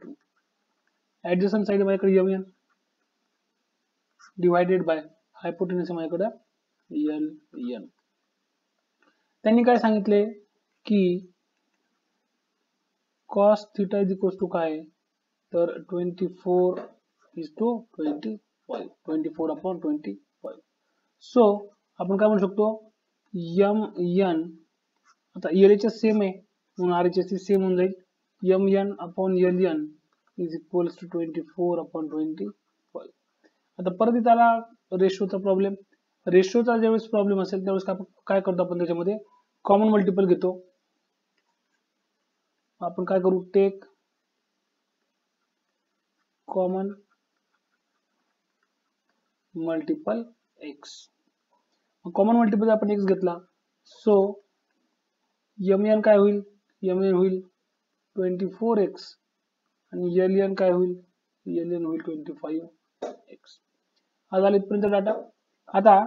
To adjacent side माझ्याकडे M N divided by hypotenuse माझ्याकडे L N. त्यांनी काय सांगितले की cos theta is equals to काय तर 24:25. सो आपण काय म्हणू शकतो एम एन आता एल एच एस सेम आहे म्हणून आर एच एस सेम होऊन जाईल M N upon L N is equals to 24/25. आता परत इथं आला रेशोचा प्रॉब्लेम. रेशोचा ज्यावेळेस प्रॉब्लेम असेल त्यावेळेस काय करतो आपण त्याच्यामध्ये कॉमन मल्टिपल घेतो. आपण काय करू take common multiple X. Common multiple आपण एक्स घेतला सो एम एन काय होईल एम एन होईल 24x आणि एल एन काय होईल एल एन होईल 25x. हा झाला इथपर्यंत डाटा. आता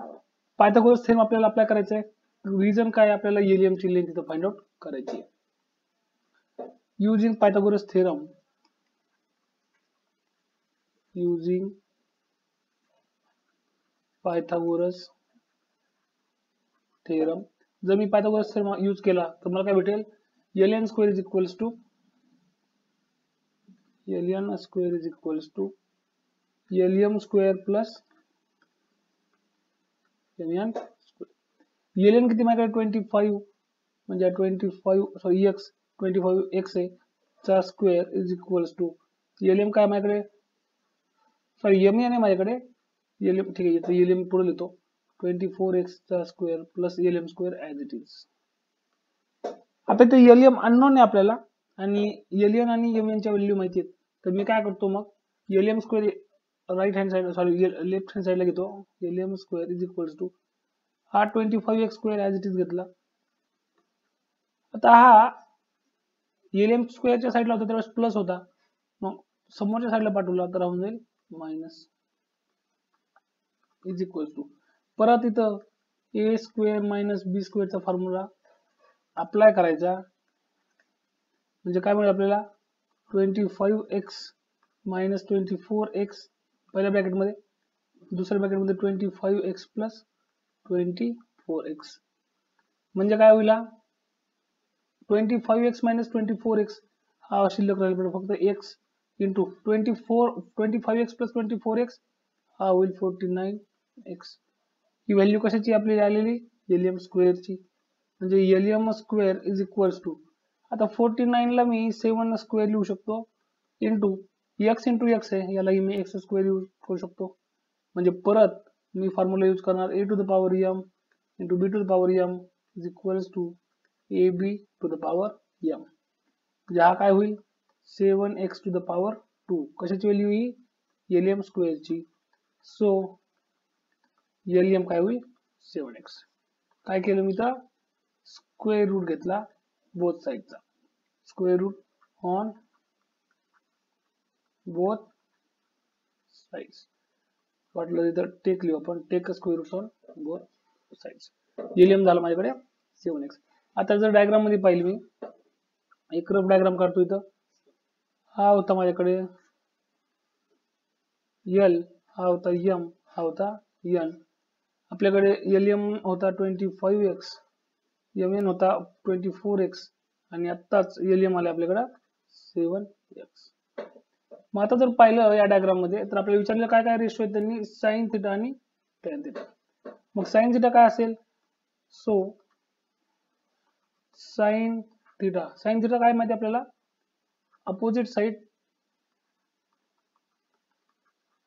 पायथागोरस थेरम आपल्याला अप्लाय करायचा आहे. रिझन काय आपल्याला एल एम ची लेंथ इथं फाइंड आउट करायची आहे. युजिंग पायथागोरस थेरम जर मी पायथागोरस थेरम यूज केला तर मला काय भेटेल L N square is equals to L M square plus L N किती माझ्याकडे 25 म्हणजे 25x आहे चा square is equals to L M काय माझ्याकडे सॉरी एम एन आहे माझ्याकडे एल एम ठीक आहे एल एम पुढे लिहितो 24x चा square plus L M square as it is. आता ते एल एम अननोन आहे आपल्याला आणि एल एन आणि एम एन च्या व्हॅल्यू माहिती आहेत तर मी काय करतो मग L M square right hand side sorry left hand साइडला घेतो L M square is equals to हा 25x square as it is घेतला. आता हा एल एम स्क्वेअरच्या साईडला होता त्यावेळेस प्लस होता मग समोरच्या साईडला पाठवला तर राहून जाईल मायनस इज इक्वल टू परत इथं ए स्क्वेअर मायनस बी स्क्वेअरचा फॉर्म्युला अप्लाय करायचा म्हणजे काय मिळेल आपल्याला 25x मायनस 24x पहिल्या ब्रॅकेटमध्ये दुसऱ्या ब्रॅकेटमध्ये 25x प्लस 24x म्हणजे काय होईल 25x मायनस 24x हा शिल्लक राहील पण फक्त x into 25x plus 24x हा होईल 49x. ही व्हॅल्यू कशाची आपली आलेली एल एम स्क्वेअरची म्हणजे L M square is equals to आता 49 ला मी 7 स्क्वेअर लिहू शकतो इंटू x आहे यालाही मी x स्क्वेअर यूज करू शकतो म्हणजे परत मी फॉर्म्युला यूज करणार a to the power m into b to the power m is equals to ab to the power m म्हणजे हा काय होईल 7x टू द पॉवर 2 कशाची व्हॅल्यू ही एल एम स्क्वेअरची. सो एल एम काय होईल 7x. काय केलं मी तर स्क्वेअर रूट घेतला बोथ साइडचा square root on both sides वाटलं तिथं टेक लिहू आपण take square root on both sides. L M झाला माझ्याकडे 7x. आता जर डायग्राम मध्ये पाहिलं मी एक रफ डायग्राम काढतो इथं हा होता माझ्याकडे एल हा होता एम हा होता एन आपल्याकडे एल एम होता 25x एम एन होता 24x आणि आत्ताच एल एम आले आपल्याकडे 7x. मग आता जर पाहिलं या डायग्राम मध्ये तर आपल्याला विचारलं काय काय रेशो आहेत त्यांनी साइन थिटा आणि टॅन थिटा. मग साइन थिटा काय असेल सो साइन थिटा काय माहिती आपल्याला अपोजिट साइड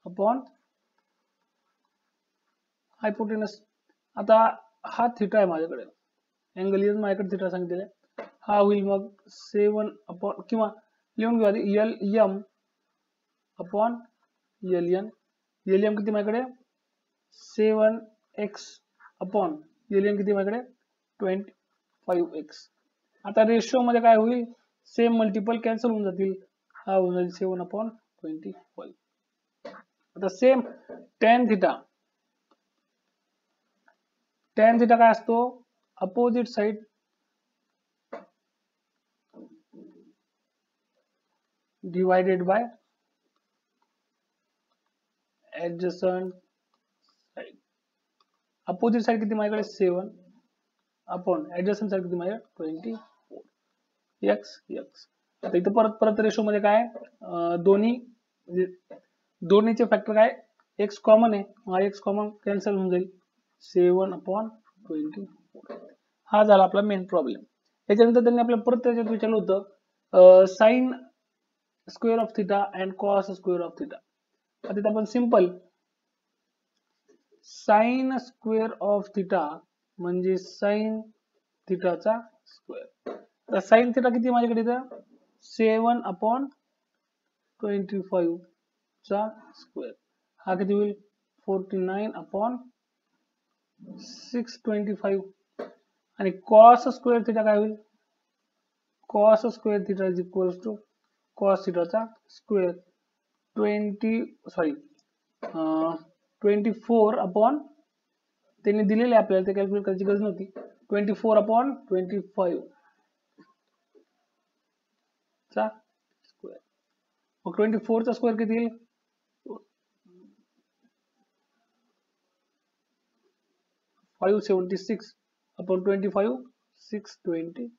अपॉन हायपोटेनस. आता हा थिटा आहे माझ्याकडे अँगल एन माझ्याकडे थिटा सांगितलेला आहे हा होईल मग 7 अपॉन किंवा लिहून घेऊ आधी L M upon L N. L M किती माझ्याकडे 7x अपॉन एल एन किती माझ्याकडे 25x. आता रेशो मध्ये काय होईल सेम मल्टिपल कॅन्सल होऊन जातील हा होऊन जाईल 7/25. आता सेम टॅन थिटा काय असतो opposite side divided by adjacent side. Opposite side किती माझ्याकडे 7 अपॉन ऍडजसंट साइड किती माझ्याकडे 24 एक्स एक्स. आता इथं परत परत रेशो मध्ये काय दोन्हीचे फॅक्टर काय एक्स कॉमन आहे, मग एक्स कॉमन कॅन्सल होऊन जाईल 7/24. हा झाला आपला मेन प्रॉब्लेम. त्याच्यानंतर त्यांनी आपल्याला परत त्याच्यात विचारलं होतं sine square of theta and cos square of theta. आता आपण simple sine square of theta म्हणजे साइन थिटाचा स्क्वेअर. तर साइन थिटा किती माझ्याकडे इथं 7/25 चा स्क्वेअर. हा किती होईल 49/625. आणि कॉस स्क्वेअर थिटा काय होईल cos square theta is equals to cos थिटाचा स्क्वेअर 24 त्यांनी दिलेले आपल्याला ते कॅल्क्युलेट करायची गरज नव्हती. 24/25 चा स्क्वेअर. मग 24 चा स्क्वेअर किती येईल 576/25 625.